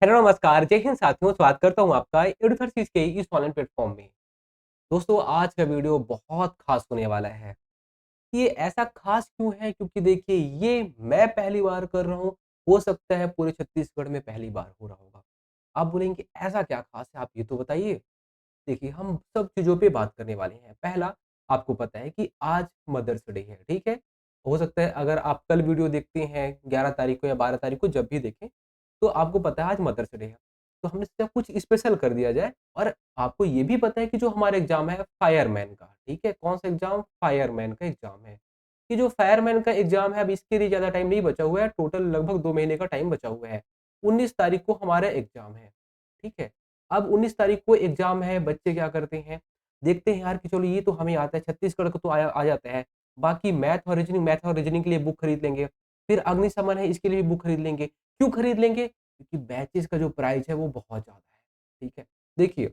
Hello नमस्कार, जय हिंद साथियों, स्वागत करता हूँ आपका एडुथर्सिस के इस ऑनलाइन प्लेटफ़ॉर्म में। दोस्तों आज का वीडियो बहुत ख़ास होने वाला है। ये ऐसा ख़ास क्यों है? क्योंकि देखिए ये मैं पहली बार कर रहा हूँ, हो सकता है पूरे छत्तीसगढ़ में पहली बार हो रहा होगा। आप बोलेंगे ऐसा क्या ख़ास है? आप ये तो बताइए। देखिए हम सब चीज़ों पे बात करने वाले हैं। पहला, आपको पता है कि आज मदर्स डे है, ठीक है? हो सकता है अगर आप कल वीडियो देखते हैं 11 तारीख को या 12 तारीख को जब भी देखें, तो आपको पता है आज मदर्स डे है। तो हमने सोचा कुछ स्पेशल कर दिया जाए और आपको ये भी पता है कि जो हमारा एग्ज़ाम है फायरमैन का, ठीक है? कौन-सा एग्ज़ाम? फायरमैन का एग्ज़ाम है। ये जो फायरमैन का एग्ज़ाम है अब इसके लिए ज़्यादा टाइम नहीं बचा हुआ है, टोटल लगभग 2 महीने का टाइम बचा हुआ है। 19 तारीख को हमारा एग्ज़ाम है, ठीक है? अब 19 तारीख को एग्ज़ाम है, बच्चे क्या करते हैं, देखते हैं यार कि चलो ये तो हमें आता है, छत्तीसगढ़ को तो आया आ जाता है। बाकी मैथ और रीज़निंग के लिए बुक खरीद लेंगे। फिर अग्निशमन है, इसके लिए भी बुक खरीद लेंगे। क्यों खरीद लेंगे? क्योंकि बैचेज़ का जो प्राइस है वो बहुत ज़्यादा है, ठीक है? देखिए,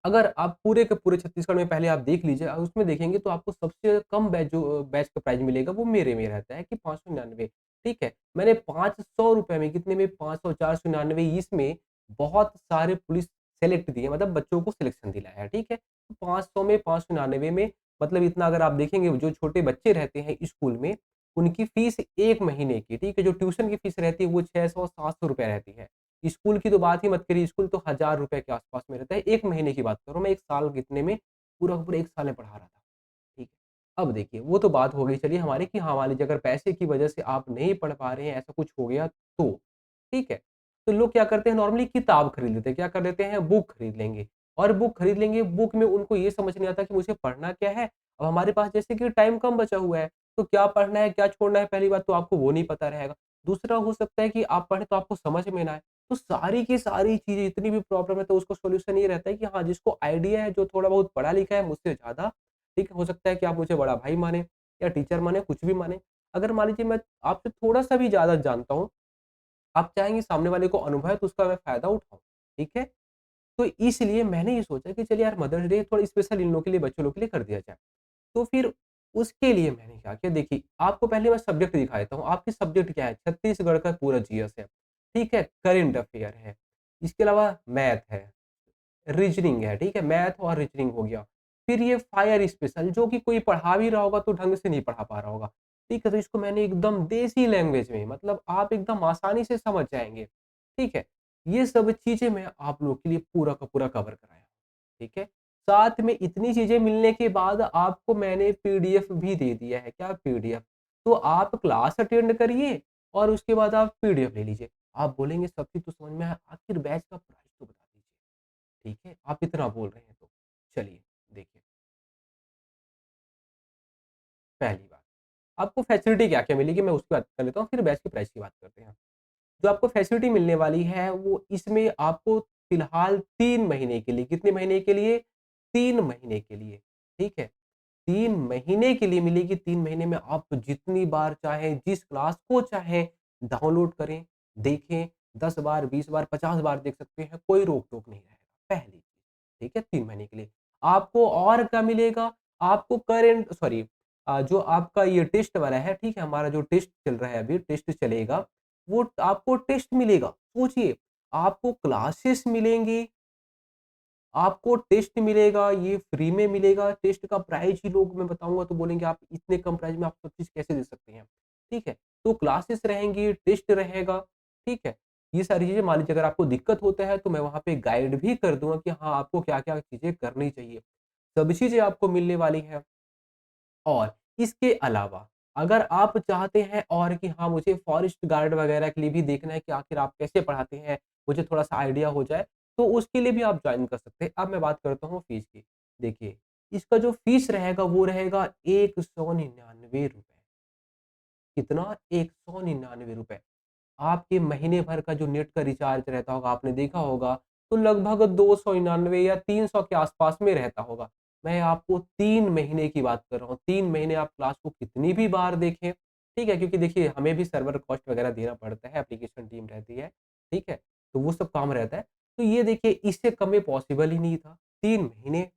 अगर आप पूरे के पूरे छत्तीसगढ़ में पहले आप देख लीजिए उसमें देखेंगे तो आपको सबसे कम बैच का प्राइस मिलेगा वो मेरे में रहता है कि 599, ठीक है? मैंने ₹500 में कितने में 500 499 इसमें बहुत सारे पुलिस सेलेक्ट दिए मतलब बच्चों को सिलेक्शन दिलाया है, ठीक है? तो 500 में 599 में मतलब इतना अगर आप देखेंगे जो छोटे बच्चे रहते हैं स्कूल में, उनकी फीस 1 महीने की, ठीक है? जो ट्यूशन की फीस रहती है वो 600 ₹700 रहती है। स्कूल की तो बात ही मत करिए, स्कूल तो ₹1000 के आस-पास में रहता है, 1 महीने की बात कर रहा हूँ मैं, 1 साल कितने में पूरा का पूरा 1 साल में पढ़ा रहा था, ठीक है। अब देखिए, वो तो बात हो गई चलिए हमारी कि हाँ, मान लीजिए अगर पैसे की वजह से आप नहीं पढ़ पा रहे हैं, ऐसा कुछ हो गया तो, ठीक है। तो लोग क्या करते हैं नॉर्मली किताब खरीद लेते हैं, क्या कर लेते हैं बुक खरीद लेंगे और बुक खरीद लेंगे, बुक में उनको ये समझ नहीं आता कि मुझे पढ़ना क्या है? अब हमारे पास जैसे कि टाइम कम बचा हुआ है, तो क्या पढ़ना है, क्या छोड़ना है, पहली बात तो आपको वो नहीं पता रहेगा। दूसरा हो सकता है कि आप पढ़ें तो आपको समझ में ना आए। तो सारी की सारी चीज़ें जितनी भी प्रॉब्लम है तो उसका सॉल्यूशन ये रहता है कि हाँ, जिसको आइडिया है, जो थोड़ा बहुत पढ़ा लिखा है मुझसे ज़्यादा, ठीक है? हो सकता है कि आप मुझे बड़ा भाई मानें या टीचर मानें, कुछ भी मानें। अगर मान लीजिए मैं आपसे थोड़ा-सा भी ज़्यादा जानता हूँ, आप चाहेंगे सामने वाले को अनुभव है तो उसका मैं फ़ायदा उठाऊँ, ठीक है? तो इसलिए मैंने ये सोचा कि चलिए यार मदर्स डे थोड़ा स्पेशल इन लोगों के लिए, बच्चों लोग के लिए कर दिया जाए। तो फिर उसके लिए मैंने क्या किया देखिए, आपको पहले मैं सब्जेक्ट दिखा देता हूँ। आपकी सब्जेक्ट क्या है? छत्तीसगढ़ का पूरा जीएस है, ठीक है? करंट अफेयर है, इसके अलावा मैथ है, रीज़निंग है, ठीक है? मैथ और रीज़निंग हो गया। फिर ये फायर स्पेशल जो कि कोई पढ़ा भी रहा होगा तो ढंग से नहीं पढ़ा पा रहा होगा, ठीक है? तो इसको मैंने एकदम देसी लैंग्वेज में मतलब आप एकदम आसानी से समझ जाएँगे, ठीक है? ये सब चीज़ें मैं आप लोगों के लिए पूरा का पूरा कवर कराया, ठीक है? साथ में इतनी चीज़ें मिलने के बाद आपको मैंने पीडीएफ भी दे दिया है। क्या पीडीएफ? तो आप क्लास अटेंड करिए और उसके बाद आप पीडीएफ ले लीजिए। आप बोलेंगे सब चीज़ तो समझ में आया, आखिर बैच का प्राइस तो बता दीजिए। ठीक है? आप इतना बोल रहे हैं तो। चलिए, देखिए, पहली बात, आपको फैसिलिटी क्या-क्या मिलेगी मैं उसकी बात कर लेता हूँ, फिर बैच के प्राइस की बात करते हैं। जो आपको फैसिलिटी मिलने वाली है वो इसमें आपको फिलहाल 3 महीने के लिए, कितने महीने के लिए? 3 महीने के लिए, ठीक है? 3 महीने के लिए मिलेगी, 3 महीने में आप जितनी बार चाहें, जिस क्लास को चाहें डाउनलोड करें, देखें, 10 बार, 20 बार, 50 बार देख सकते हैं, कोई रोक-टोक नहीं रहेगा, पहली चीज़, ठीक है? 3 महीने के लिए। आपको और क्या मिलेगा? आपको करंट सॉरी जो आपका ये टेस्ट वाला है, ठीक है? हमारा जो टेस्ट चल रहा है अभी, टेस्ट चलेगा, वो आपको टेस्ट मिलेगा। सोचिए, आपको क्लासेस मिलेंगी, आपको टेस्ट मिलेगा, ये फ्री में मिलेगा, टेस्ट का प्राइस ही लोग मैं बताऊँगा तो बोलेंगे आप इतने कम प्राइस में आप सब चीज़ कैसे दे सकते हैं? ठीक है? तो क्लासेस रहेंगी, टेस्ट रहेगा, ठीक है? ये सारी चीज़ें मान लीजिए अगर आपको दिक्कत होता है तो मैं वहाँ पे गाइड भी कर दूँगा कि हाँ, आपको क्या-क्या चीज़ें करनी चाहिए। सब चीज़ें आपको मिलने वाली हैं। और इसके अलावा अगर आप चाहते हैं और कि हाँ, मुझे फॉरेस्ट गार्ड वगैरह के लिए भी देखना है कि आखिर आप कैसे पढ़ाते हैं, मुझे थोड़ा-सा आइडिया हो जाए, तो उसके लिए भी आप जॉइन कर सकते हैं। अब मैं बात करता हूँ फ़ीस की। देखिए, इसका जो फ़ीस रहेगा वो रहेगा ₹199। कितना? ₹199। आपके महीने भर का जो नेट का रिचार्ज रहता होगा, आपने देखा होगा, तो लगभग 299 या 300 के आस-पास में रहता होगा। मैं आपको 3 महीने की बात कर रहा हूँ, 3 महीने आप क्लास को कितनी भी बार देखें, ठीक है? क्योंकि देखिए हमें भी सर्वर कॉस्ट वगैरह देना पड़ता है, एप्लीकेशन टीम रहती है, ठीक है? तो वो सब काम रहता है। तो ये देखिए इससे कम में पॉसिबल ही नहीं था। 3 महीने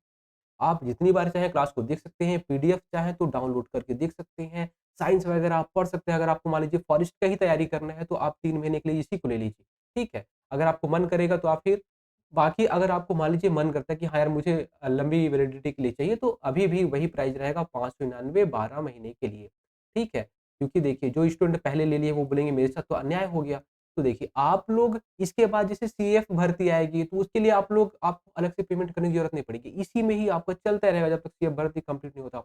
आप जितनी बार चाहें क्लास को देख सकते हैं, पीडीएफ चाहें तो डाउनलोड करके देख सकते हैं, साइंस वगैरह आप पढ़ सकते हैं, अगर आपको मान लीजिए फॉरेस्ट का ही तैयारी करना है तो आप 3 महीने के लिए इसी को ले लीजिए, ठीक है? अगर आपको मन करेगा तो आप फिर बाकी अगर आपको मान लीजिए मन करता है कि हाँ यार मुझे लंबी वैलिडिटी के लिए चाहिए तो अभी भी वही प्राइस रहेगा 599 12 महीने के लिए, ठीक है? क्योंकि देखिए जो स्टूडेंट पहले ले लिए वो बोलेंगे मेरे साथ तो अन्याय हो गया। तो देखिए आप लोग इसके बाद जैसे सीएफ भर्ती आएगी तो उसके लिए आपको अलग से पेमेंट करने की ज़रूरत नहीं पड़ेगी। इसी में ही आपका चलता रहेगा जब तक सीएफ भर्ती कंप्लीट नहीं होता।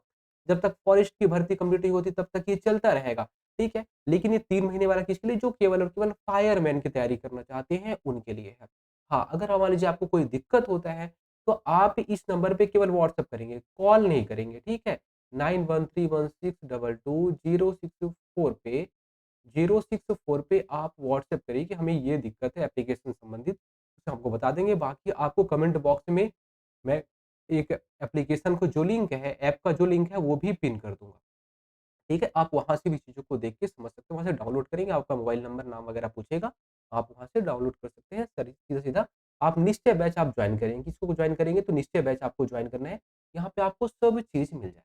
जब तक फॉरेस्ट की भर्ती कंप्लीट नहीं होती तब तक ये चलता रहेगा, ठीक है? लेकिन ये 3 महीने वाला किसके लिए जो केवल और केवल फायरमैन की तैयारी करना चाहते हैं उनके लिए है। हाँ, अगर मान लीजिए आपको कोई दिक्कत होता है तो आप इस नंबर पे केवल व्हाट्सएप करेंगे, कॉल नहीं करेंगे, ठीक है? 91316062 पे 064 पे आप व्हाट्सएप करिए कि हमें ये दिक्कत है एप्लीकेशन संबंधित, तो आपको बता देंगे। बाकी आपको कमेंट बॉक्स में मैं एक एप्लीकेशन को जो लिंक है, ऐप का जो लिंक है वो भी पिन कर दूँगा। ठीक है? आप वहाँ से भी चीज़ों को देख के समझ सकते हो, वहाँ से डाउनलोड करेंगे, आपका मोबाइल नंबर, नाम वगैरह पूछेगा, आप वहाँ से डाउनलोड कर सकते हैं। सर सीधा-सीधा आप निश्चय बैच आप जॉइन करेंगे, किसको जॉइन करेंगे तो निश्चय बैच आपको जॉइन करना है। यहाँ पे आपको सब चीज़ मिल जाएगा।